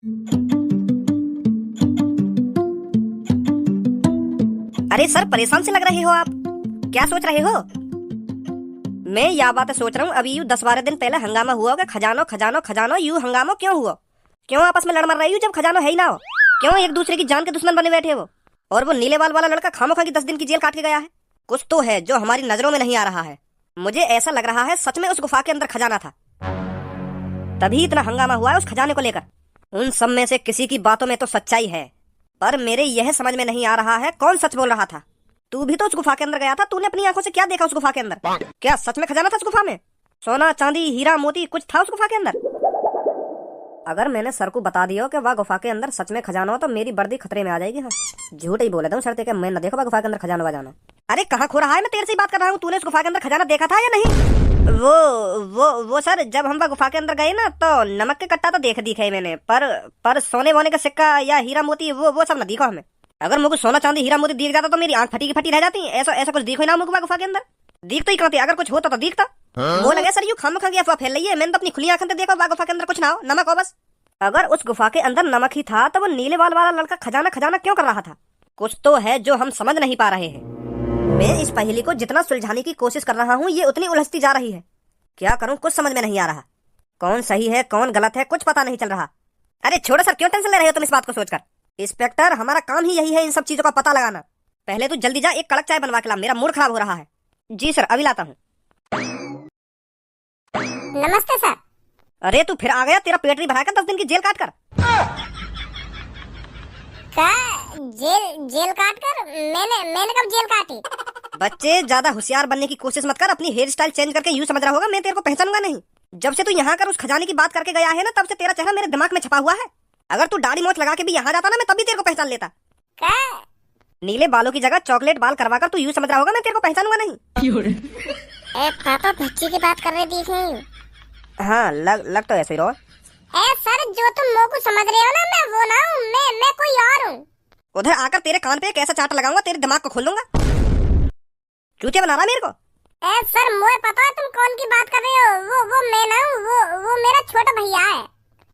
अरे सर, परेशान से लग रहे हो आप। क्या सोच रहे हो? मैं यह बात सोच रहा हूँ, अभी यूँ 10-12 दिन पहले हंगामा हुआ होगा, खजानो खजानो खजानो। यूँ हंगामा क्यों हुआ? क्यों आपस में लड़ मर रही हो जब खजानो है ही ना हो? क्यों एक दूसरे की जान के दुश्मन बने बैठे हो? और वो नीले बाल वाला लड़का खामोखा की 10 दिन की जेल काट के गया है। कुछ तो है जो हमारी नजरों में नहीं आ रहा है। मुझे ऐसा लग रहा है सच में उस गुफा के अंदर खजाना था, तभी इतना हंगामा हुआ है उस खजाने को लेकर। उन सब में से किसी की बातों में तो सच्चाई है, पर मेरे यह समझ में नहीं आ रहा है कौन सच बोल रहा था। तू भी तो उस गुफा के अंदर गया था, तूने अपनी आंखों से क्या देखा उस गुफा के अंदर? क्या सच में खजाना था उस गुफा में? सोना चांदी हीरा मोती कुछ था उस गुफा के अंदर? अगर मैंने सर को बता दिया कि वह गुफा के अंदर सच में खजाना हो तो मेरी वर्दी खतरे में आ जाएगी। हाँ, झूठ ही बोले था शर्त है कि मैं न देखो गुफा के अंदर खजाना वजाना। अरे कहाँ खो रहा है, मैं तेरे से ही बात कर रहा हूँ। तूने उस गुफा के अंदर खजाना देखा था या नहीं? वो सर, जब हम गुफा के अंदर गए ना तो नमक के कट्टा तो दिखे मैंने, पर सोने वोने का सिक्का या हीरा मोती वो सब न दिखो हमें। अगर मुझे सोना चांदी हीरा मोती दिख जाता तो मेरी आंख फटी की फटी रह जाती। ऐसा कुछ दिखो ही ना मुझे गुफा के अंदर। दिख तो ही कहते, अगर कुछ होता तो दिखता। वो लगे सर यू खाम खा गया अफवाह फैल रही है। मैंने तो अपनी खुली आंखों से देखो गुफा के अंदर कुछ ना हो, नमक हो बस। अगर उस गुफा के अंदर नमक ही था तो वो नीले बाल वाला लड़का खजाना खजाना क्यों कर रहा था? कुछ तो है जो हम समझ नहीं पा रहे हैं। मैं इस पहेली को जितना सुलझाने की कोशिश कर रहा हूँ ये उतनी उलझती जा रही है। क्या करूँ, कुछ समझ में नहीं आ रहा। कौन सही है कौन गलत है कुछ पता नहीं चल रहा। अरे छोड़ो सर, क्यों टेंशन ले रहे हो तुम इस बात को सोचकर? इंस्पेक्टर, हमारा काम ही यही है इन सब चीजों का पता लगाना। पहले तू जल्दी जा, एक कड़क चाय बनवा के ला, मेरा मूड खराब हो रहा है। जी सर, अभी लाता हूँ। नमस्ते सर। अरे तू फिर आ गया, तेरा पेट नहीं भराया 10 दिन की जेल काट कर? क्या जेल काट कर? मैंने कब जेल काटी? बच्चे, ज्यादा होशियार बनने की कोशिश मत कर। अपनी हेयर स्टाइल चेंज करके यूं समझ रहा होगा मैं तेरे को पहचानूंगा नहीं। जब से तू यहाँ कर उस खजाने की बात करके गया है ना, तब से तेरा चेहरा मेरे दिमाग में छपा हुआ है। अगर तू दाढ़ी मोछ लगा के भी यहाँ जाता ना, मैं तभी तेरे को पहचान लेता। क्या? नीले बालों की जगह चॉकलेट बाल करवा कर तू यूं समझ रहा होगा मैं तेरे को पहचानूंगा नहीं। पापा बच्ची की बात कर रहे दिखे। हाँ, लग तो ऐसे ही रहो। सर, जो तुम मुंह को समझ रहे हो ना, मैं वो ना हूँ, मैं कोई और हूँ। उधर आकर तेरे कान पे एक ऐसा चाटा लगाऊंगा तेरे दिमाग को खोल दूंगा। चूतिया बना रहा मेरे को? सर, मुझे पता है तुम कौन की बात कर रहे हो। वो मैं ना हूँ, वो मेरा छोटा भैया है।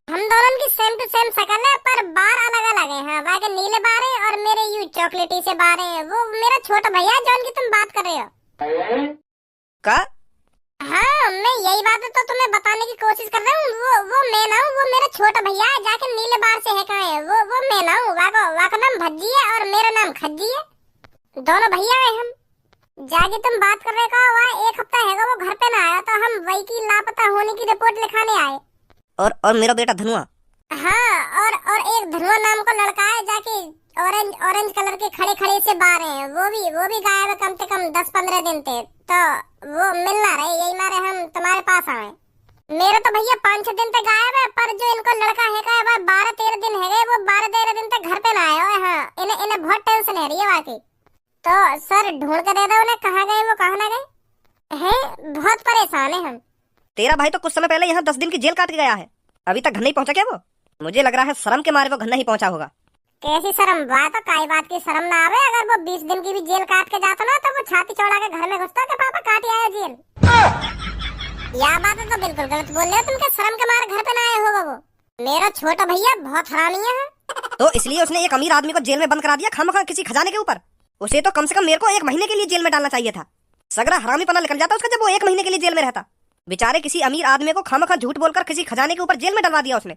हम दोनों की सेम टू सेम शक्ल है, पर बार अलग अलग है। हाँ, वहाँ के नीले बार है और मेरे यू चॉकलेटी से बार है। वो मेरा छोटा भैया है जौन की तुम बात कर रहे हो। का? हाँ, मैं यही बात तो तुम्हें बताने की कोशिश कर रहा हूँ। वो मैं ना हूँ, वो मेरा छोटा भैया है। जाके नीले बार से है कहाँ है? वो मैं ना हूँ। वहाँ का नाम भज्जी है और मेरा नाम खज्जी है। दोनों भैया है हम। जाके तुम बात कर रहे का वहाँ 1 हफ्ता हैगा वो घर पे ना आया, तो हम वही की लापता होने की रिपोर्ट लिखाने आए। और मेरा बेटा धनुआ? हाँ, और एक धनुआ नाम का लड़का है, जाके ऑरेंज कलर के खड़े से बाहर हैं। वो भी गायब है कम से कम 10-15 दिन थे, तो वो मिलना रहे, यही मारे हम तुम्हारे पास आए। मेरा तो भैया 5-6 दिन तक गायब है, पर जो इनको लड़का है का वह 12-13 दिन है, वो 12-13 दिन तक घर पे ना आए। हाँ, इन्हें बहुत टेंशन है रही है वाकई। तो सर, ढूंढ कर दे दो उन्हें, कहाँ गए वो, कहाँ ना गए हैं। बहुत परेशान है हम। तेरा भाई तो कुछ समय पहले यहाँ 10 दिन की जेल काट के गया है, अभी तक घर नहीं पहुँचा क्या वो? मुझे लग रहा है शर्म के मारे वो घर नहीं पहुँचा होगा। कैसी शर्म? बात तो काई बात की शर्म ना आवे। अगर वो 20 दिन की भी जेल काट के जाता ना, तो वो छाती चौड़ा के घर में घुसता कि पापा काट आया जेल। यह बात तो बिल्कुल गलत बोल रहे हो तुम, के शर्म के मारे घर पे ना आए होगा वो। मेरा छोटा भैया बहुत हरामी है। तो इसलिए उसने एक अमीर आदमी को जेल में बंद करा दिया खामखा किसी खजाने के ऊपर। उसे तो कम से कम मेरे को 1 महीने के लिए जेल में डालना चाहिए था। सगरा हरामीपना निकल जाता उसका जब वो 1 महीने के लिए जेल में रहता। बेचारे किसी अमीर आदमी को खामखा झूठ बोलकर किसी खजाने के ऊपर जेल में डलवा दिया उसने।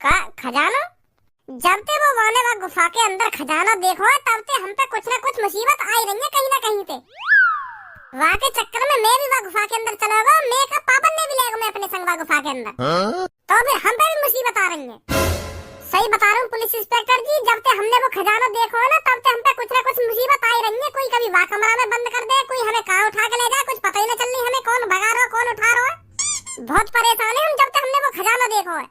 का खजाना? जब ते वो वाने वा गुफा के अंदर खजाना देखो है, तब ते हम पे कुछ ना कुछ मुसीबत आई रही है कहीं ना कहीं पे। वहाँ के चक्कर में मैं भी वहाँ गुफा के अंदर चला गया, मैं का पापा ने भी लेगा मैं अपने संग वहाँ गुफा के अंदर। तो फिर हम पे भी मुसीबत आ रही है। सही बता रहा हूँ पुलिस इंस्पेक्टर जी, जब ते हमने वो खजाना देखो है ना, तब ते हम पे कुछ ना कुछ मुसीबत आई रही है। कोई कभी वहाँ कमरा में बंद कर दे, कोई हमें कहाँ उठा के ले जाए, कुछ पता ही नहीं चल रही हमें कौन भगा रहा कौन उठा रहा है। बहुत परेशान है हम जब तक हमने वो खजाना देखो है।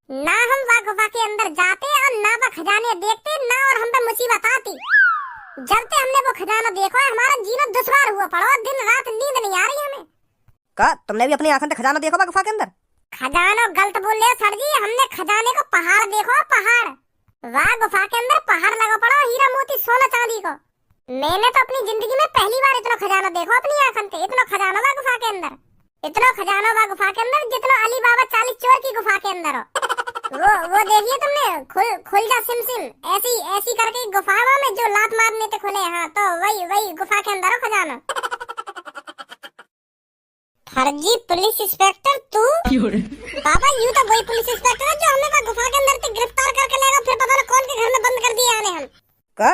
ना हम वहाँ गुफा के अंदर जाते और ना वह खजाने देखते, ना और हम पे मुसीबत आती। जब तक हमने वो खजाना देखो है, हमारा जीना दुश्वार हुआ पड़ा, दिन रात नींद नहीं आ रही हमें। का तुमने भी अपनी आंखों से खजाना देखा गुफा के अंदर? खजाना गलत बोल रहे हो सर जी, हमने खजाने को पहाड़ देखो, पहाड़। वहाँ गुफा के अंदर पहाड़ लगा पड़ा हीरा मोती सोना चांदी को। मैंने तो अपनी जिंदगी में पहली बार इतना खजाना देखो अपनी आंखों से। इतना खजाना वहाँ गुफा के अंदर, इतना खजाना वहाँ गुफा के अंदर जितना अली बाबा 40 चोर की गुफा के अंदर हो। वो देखिए तुमने, खुल जा सिम सिम, ऐसी ऐसी करके गुफा में जो लात मारने ते खुले। हाँ तो वही गुफा के अंदर हो खजाना। फर्जी पुलिस इंस्पेक्टर तू? पापा यूं तो वही पुलिस इंस्पेक्टर है जो हमें गुफा के अंदर से गिरफ्तार करके लाएगा, फिर पता ना कौन के घर में बंद कर दिया आने हम। का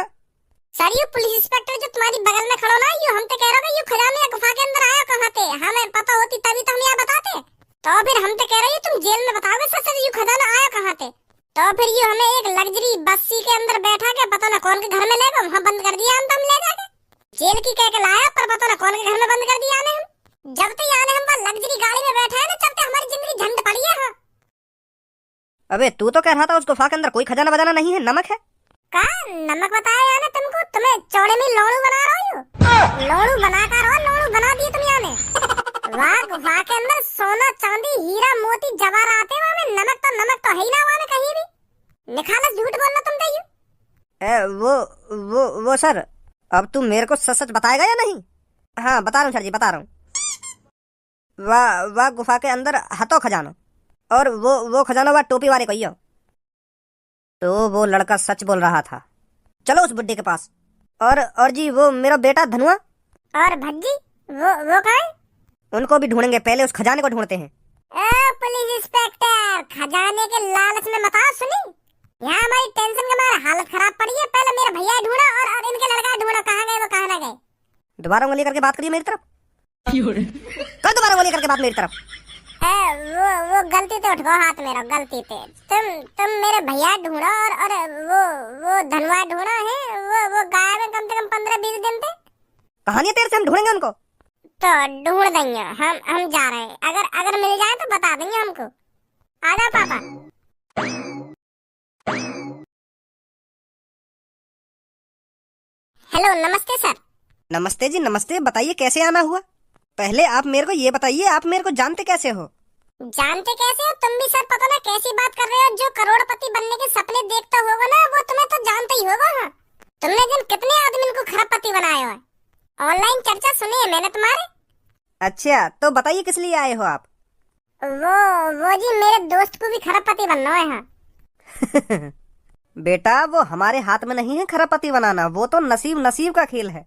सर यू पुलिस इंस्पेक्टर जो तुम्हारी बगल में खड़ो ना, यू हम तो कह रहे हो कि यू खजाने या गुफा के अंदर आया कहाँ थे? हमें पता होती तभी तो हम यहाँ बताते। तो फिर हम तो कह रहे हो तुम जेल में बताओगे सच सच यू खजाना आया कहाँ थे? तो फिर यू हमें एक लग्जरी बस्सी के अंदर बैठा के पता ना कौन के घर में ले गए, वहाँ बंद कर दिया हम, तो हम ले जाके जेल की कह के लाया, पर पता ना कौन के घर में बंद कर दिया आने हम। जब तक आने हम वहाँ लग्जरी गाड़ी में बैठे हैं ना, जब तक हमारी जिंदगी झंड पड़ी है। हाँ अबे तू तो कह रहा था उस गुफा के अंदर कोई खजाना बजाना नहीं है, नमक है। का नमक बताया याने तुमको? तुम्हें चौड़े में लोड़ू बना रहे हो, लोड़ू बनाकर हो, लोड़ू बना दिए तुम याने। वाह गुफा के अंदर सोना चांदी हीरा मोती जवाहरात है, वहाँ में नमक तो है ही ना वहाँ में कहीं भी। निखालस झूठ बोलना तुम तो यूं। वो सर, अब तुम मेरे को सच सच बताएगा या नहीं? हाँ बता रहा हूँ सर जी, बता रहा हूँ। वाह गुफा के अंदर हतो खजाना, और वो खजाना वाह टोपी वाले को ही हो। तो वो लड़का सच बोल रहा था, चलो उस बुड्ढे के पास। और जी वो मेरा बेटा धनुआ और भज्जी वो कहाँ है? उनको भी ढूंढेंगे, पहले उस खजाने को ढूंढते हैं। पुलिस इंस्पेक्टर खजाने के लालच में मत आओ, सुनी यहाँ हमारी टेंशन के मारे हालत खराब पड़ी है। पहले मेरा भैया ढूंढो और इनके लड़का ढूंढो, कहाँ गए वो कहाँ ना गए। दोबारा उंगली करके बात करिए मेरी तरफ। कल दोबारा उंगली करके बात मेरी तरफ। वो गलती से उठ गो हाथ मेरा, गलती से। तुम मेरे भैया ढूंढो और वो धनवा ढूंढो है, वो गायब है कम से कम 15-20 दिन से। कहानी तेरे से हम ढूंढेंगे उनको। तो ढूंढ देंगे हम जा रहे हैं, अगर मिल जाए तो बता देंगे हमको। आ जाओ पापा। हेलो नमस्ते सर। नमस्ते जी नमस्ते, बताइए कैसे आना हुआ? पहले आप मेरे को ये बताइए, आप मेरे को जानते कैसे हो? जानते कैसे हो? तुम भी सर पता ना कैसी बात कर रहे हो। जो करोड़पति बनने के सपने देखता होगा ना, वो तुम्हें तो जानते ही होगा। हाँ तुमने दिन कितने आदमी को खरबपति बनाया है, ऑनलाइन चर्चा सुनी है मैंने तुम्हारे। अच्छा तो बताइए किस लिए आए हो आप? वो जी मेरे दोस्त को भी खरबपति बनना है। हाँ बेटा वो हमारे हाथ में नहीं है खरबपति बनाना, वो तो नसीब का खेल है।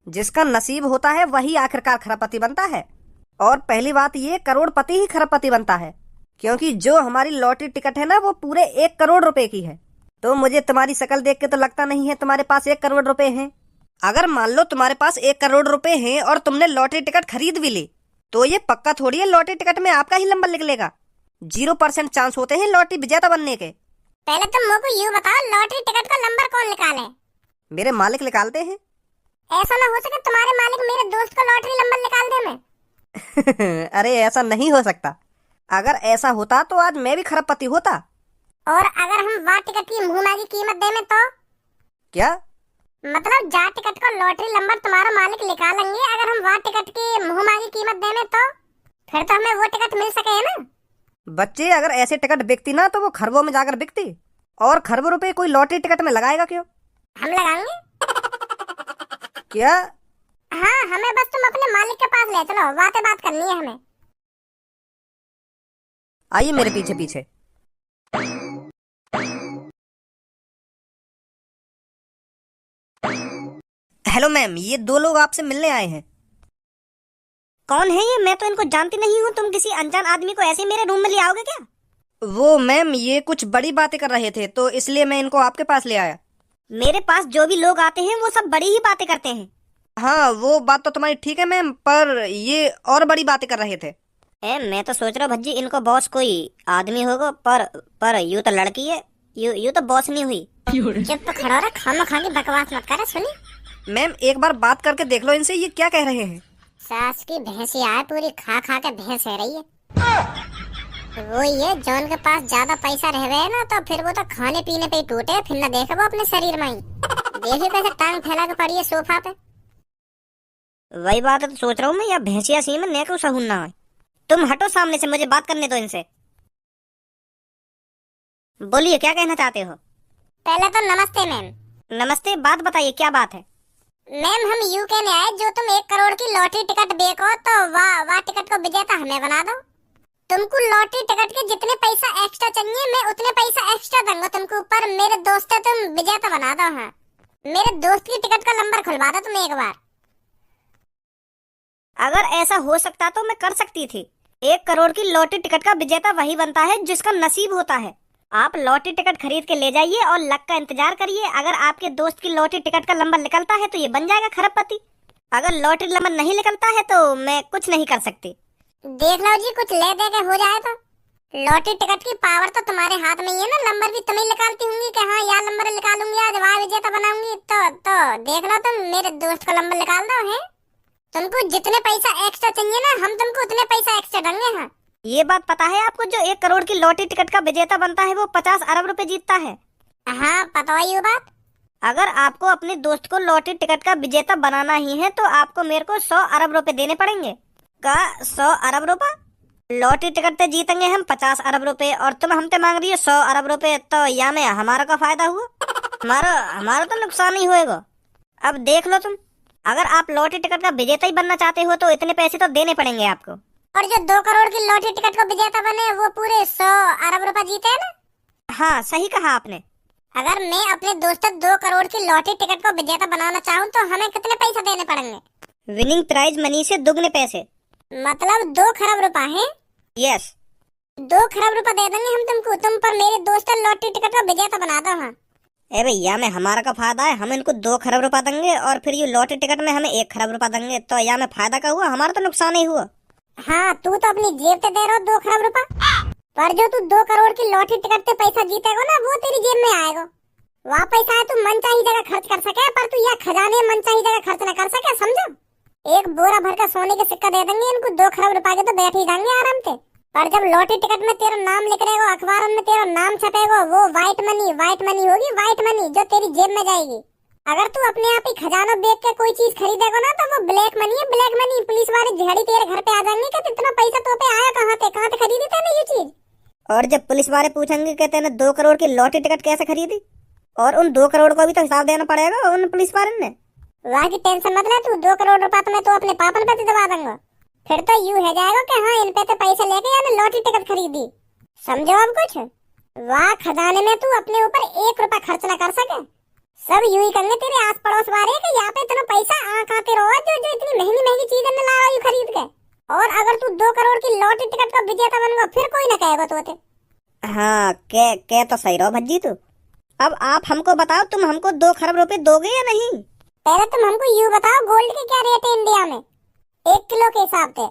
जिसका नसीब होता है वही आखिरकार खरबपति बनता है। और पहली बात ये, करोड़पति ही खरबपति बनता है, क्योंकि जो हमारी लॉटरी टिकट है ना वो पूरे 1 करोड़ रुपए की है। तो मुझे तुम्हारी शक्ल देख के तो लगता नहीं है तुम्हारे पास 1 करोड़ रुपए हैं। अगर मान लो तुम्हारे पास 1 करोड़ रुपए हैं और तुमने लॉटरी टिकट खरीद भी ली, तो ये पक्का थोड़ी है लॉटरी टिकट में आपका ही नंबर निकलेगा। 0% चांस होते हैं लॉटरी विजेता बनने के। पहले तुम मुझको यूँ बताओ, लॉटरी टिकट का नंबर कौन निकाले? मेरे मालिक निकालते हैं। ऐसा ना हो सके तुम्हारे मालिक मेरे दोस्त का लॉटरी नंबर निकाल दे मैं। अरे ऐसा नहीं हो सकता। अगर ऐसा होता तो आज मैं भी खरबपति होता। और अगर हम वाह टिकट की मुंहमांगी कीमत दें तो? क्या मतलब जा टिकट का लॉटरी नंबर तुम्हारा मालिक निकालेंगे, अगर हम वाह टिकट की मुंहमांगी कीमत दें तो फिर तो हमें वो टिकट मिल सके है ना। बच्चे, अगर ऐसे टिकट बिकती ना तो वो खरबों में जाकर बिकती, और खरबों रुपए कोई लॉटरी टिकट में लगाएगा क्यों? हम लगाएंगे। क्या? हाँ हमें बस तुम अपने मालिक के पास ले चलो, बात करनी है हमें। आइए मेरे पीछे पीछे। हेलो मैम, ये 2 लोग आपसे मिलने आए हैं। कौन है ये? मैं तो इनको जानती नहीं हूँ। तुम किसी अनजान आदमी को ऐसे मेरे रूम में ले आओगे क्या? वो मैम ये कुछ बड़ी बातें कर रहे थे, तो इसलिए मैं इनको आपके पास ले आया। मेरे पास जो भी लोग आते हैं वो सब बड़ी ही बातें करते हैं। हाँ वो बात तो तुम्हारी ठीक है मैम, पर ये और बड़ी बातें कर रहे थे। मैं तो सोच रहा हूँ भज्जी इनको बॉस कोई आदमी होगा, पर यूँ तो लड़की है, यूँ तो बॉस नहीं हुई। जब तो खड़ा रहा, खामखा बकवास मत कर। सुनी मैम एक बार बात करके देख लो इनसे, ये क्या कह रहे हैं। सास की भैंसी आए, पूरी खा के भैंस है रही है। वो ये जॉन के पास ज्यादा पैसा रह गए ना, तो फिर वो तो खाने पीने पे ही टूटे, फिर ना देखे वो अपने शरीर में ही। देखिए कैसे टांग फैला के पड़ी है सोफा पे। वही बात है तो सोच रहा हूँ मैं, या भैंसिया सी में नेको सहून ना है। तुम हटो सामने से, मुझे बात करने दो इनसे। बोलिए क्या कहना चाहते हो? पहले तो नमस्ते मैम। नमस्ते, बात बताइए क्या बात है? मैम हम यूँ कहने आए, जो तुम 1 करोड़ की लॉटरी टिकट बेचो तो वाह टिकट को विजेता हमें बना दो। तुमको लॉटरी टिकट के जितने पैसा एक्स्ट्रा चाहिए मैं उतने पैसा एक्स्ट्रा दूंगा तुमको, पर मेरे दोस्त है तुम विजेता बना दो। हाँ, मेरे दोस्त की टिकट का नंबर खुलवा दो तुम एक बार। अगर ऐसा हो सकता तो मैं कर सकती थी। 1 करोड़ की लॉटरी टिकट का विजेता वही बनता है जिसका नसीब होता है। आप लॉटरी टिकट खरीद के ले जाइए और लक का इंतजार करिए। अगर आपके दोस्त की लॉटरी टिकट का नंबर निकलता है तो ये बन जाएगा खरबपति। अगर लॉटरी नंबर नहीं निकलता है तो मैं कुछ नहीं कर सकती। देख लो जी, कुछ ले दे के हो जाए तो। लॉटरी टिकट की पावर तो तुम्हारे हाथ में ही है ना, नंबर भी तुम ही निकालती होंगी कि हाँ यार नंबर निकालूंगी आज, वाह विजेता बनाऊंगी। तो देख लो तुम मेरे दोस्त का नंबर निकाल दो। है तुमको जितने पैसा एक्स्ट्रा चाहिए ना हम तुमको उतने पैसा एक्स्ट्रा देंगे। हाँ, ये बात पता है आपको, जो 1 करोड़ की लॉटरी टिकट का विजेता बनता है वो 50 अरब रुपए जीतता है। हाँ पता है ये बात। अगर आपको अपने दोस्त को लॉटरी टिकट का विजेता बनाना ही है तो आपको मेरे को 100 अरब रुपए देने पड़ेंगे। का 100 अरब रुपए? लॉटरी टिकट पे जीतेंगे हम 50 अरब रुपए और तुम हमसे मांग रही हो 100 अरब रुपए, तो या में हमारा का फायदा हुआ? हमारा तो नुकसान ही होएगा। अब देख लो तुम, अगर आप लॉटरी टिकट का विजेता ही बनना चाहते हो तो इतने पैसे तो देने पड़ेंगे आपको। और जो 2 करोड़ की लॉटरी टिकट को विजेता बने वो पूरे 100 अरब रुपए जीते है ना। हाँ सही कहा आपने। अगर मैं अपने दोस्त 2 करोड़ की लॉटरी टिकट को विजेता बनाना चाहूँ तो हमें कितने पैसे देने पड़ेंगे? विनिंग प्राइज मनी से दुगने पैसे, मतलब 2 खरब रुपए है। यस, 2 खरब रुपए दे देंगे हम तुमको, तुम पर मेरे दोस्त लॉटरी टिकट का विजेता बना दो। हाँ, ए भैया में हमारा का फायदा है, हम इनको 2 खरब रुपए देंगे और फिर ये लॉटरी टिकट में हमें 1 खरब रुपए देंगे, तो या में फायदा का हुआ, हमारा तो नुकसान ही हुआ। हाँ, तू तो अपनी जेब से दे रहा हो 2 खरब रुपए, पर जो तू 2 करोड़ की लॉटरी टिकट पे पैसा जीतेगा ना वो तेरी जेब में आएगा। वहाँ पैसा है तू मन चाहिए जगह खर्च कर सके, पर तू यह खजाने मन चाहिए जगह खर्च न कर सके, समझो। एक बोरा भर का सोने का सिक्का दे देंगे इनको, 2 खरब रुपए के तो बैठ ही जाएंगे आराम से। पर जब लॉटरी टिकट में तेरा नाम लिख रहेगा, अखबार में तेरा नाम छपेगा, वो व्हाइट मनी होगी, व्हाइट मनी जो तेरी जेब में जाएगी। अगर तू अपने आप ही खजाना बेच के कोई चीज खरीदेगा ना तो वो ब्लैक मनी है, ब्लैक मनी। पुलिस वाले झड़ी तेरे घर पे आ जाएंगे कि इतना पैसा तो पे आया कहाँ से खरीदी तूने ये चीज। और जब पुलिस वाले पूछेंगे कि तूने 2 करोड़ की लॉटरी टिकट कैसे खरीदी, और उन 2 करोड़ को भी तो हिसाब देना पड़ेगा उन पुलिस वाले ने। वहाँ की टेंशन मत ले तू, 2 करोड़ रुपए तो मैं तो अपने पापन पे दबा दूंगा। फिर तो यूं है जाएगा कि हाँ इन पे तो पैसे लेके यानी लॉटरी टिकट खरीदी, समझो अब कुछ। वहाँ खजाने में तू अपने ऊपर 1 रुपया खर्च न कर सके, सब यूं ही करेंगे तेरे आस पड़ोस वाले कि यहाँ पे इतना पैसा आते रहो जो इतनी महंगी चीजें न ला रही खरीद के। और अगर तू 2 करोड़ की लॉटरी टिकट का विजेता बन गया फिर कोई न कहेगा तो। हाँ के तो सही रहो भज्जी तू। अब आप हमको बताओ, तुम हमको 2 खरब रुपए दोगे या नहीं? पहले तुम हमको यूं बताओ गोल्ड के क्या रेट है इंडिया में 1 किलो के हिसाब से?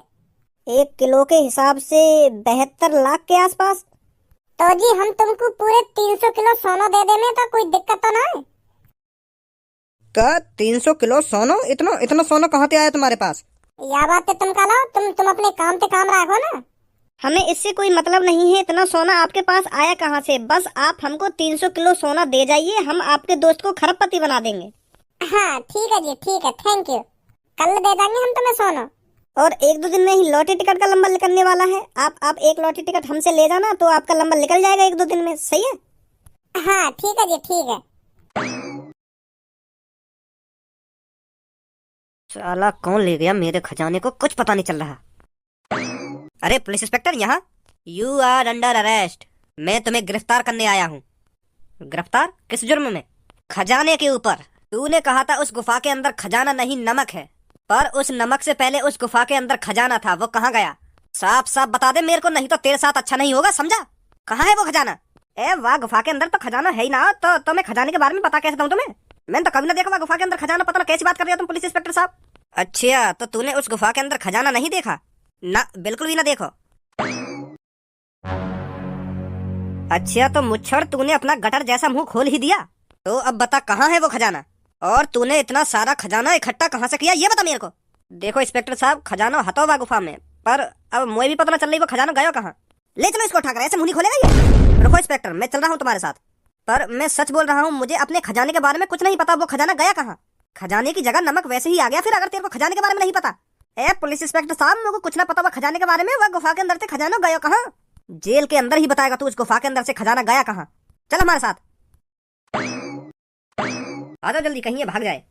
1 किलो के हिसाब से 72 लाख के आसपास। तो जी हम तुमको पूरे 300 किलो सोना दे देने तो कोई दिक्कत तो ना है? का 300 किलो सोना? इतना सोना कहाँ से आया तुम्हारे पास? या बात तो तुम कहो, तुम अपने काम पे काम रखो ना। हमें इससे कोई मतलब नहीं है इतना सोना आपके पास आया कहाँ से, बस आप हमको 300 किलो सोना दे जाइए, हम आपके दोस्त को खरबपति बना देंगे। हाँ ठीक है जी, ठीक है, थैंक यू। कल दे देंगे हम तुम्हें सोना। और 1-2 दिन में ही लॉटरी टिकट का नंबर निकलने वाला है। आप एक लॉटरी टिकट हमसे ले जाना तो आपका नंबर निकल जाएगा 1-2 दिन में, सही है? हाँ ठीक है जी, ठीक है। साला कौन ले गया मेरे खजाने को, कुछ पता नहीं चल रहा। अरे पुलिस इंस्पेक्टर, यहाँ। You are under arrest. मैं तुम्हें गिरफ्तार करने आया हूँ। गिरफ्तार? किस जुर्म में? खजाने के ऊपर। तूने कहा था उस गुफा के अंदर खजाना नहीं नमक है, पर उस नमक से पहले उस गुफा के अंदर खजाना था, वो कहाँ गया? साफ साफ बता दे मेरे को, नहीं तो तेरे साथ अच्छा नहीं होगा, समझा? कहाँ है वो खजाना? ए वाह, गुफा के अंदर तो खजाना है ही ना, तो मैं खजाने के बारे में पता कैसे दूं तुम्हें? मैंने तो कभी ना देखा गुफा के अंदर खजाना, पता ना कैसी बात कर रहे हो तुम पुलिस इंस्पेक्टर साहब। अच्छा, तो तूने उस गुफा के अंदर खजाना नहीं देखा? ना, बिल्कुल भी ना देखो। अच्छा तो मुच्छर, तूने अपना गटर जैसा मुंह खोल ही दिया, तो अब बता कहाँ है वो खजाना, और तूने इतना सारा खजाना इकट्ठा कहाँ से किया ये बता मेरे को। देखो इंस्पेक्टर साहब, खजाना हतोबा गुफा में, पर अब मुझे भी पता ना चल रही वो खजाना गया कहाँ। ले चलो इसको उठाकर, ऐसे मुंह नहीं खोलेगा ये। रुको इंस्पेक्टर, मैं चल रहा हूँ तुम्हारे साथ, पर मैं सच बोल रहा हूँ, मुझे अपने खजाने के बारे में कुछ नहीं पता, वो खजाना गया कहाँ। खजाने की जगह नमक वैसे ही आ गया फिर, अगर तेरे को खजाने के बारे में नहीं पता। ए पुलिस इंस्पेक्टर साहब, मेरे को कुछ ना पता हुआ खजाने के बारे में, वह गुफा के अंदर से खजाना गया कहाँ? जेल के अंदर ही बताएगा तू उस गुफा के अंदर से खजाना गया कहाँ। चल हमारे साथ, आ जाओ जल्दी, कहीं ये भाग जाए।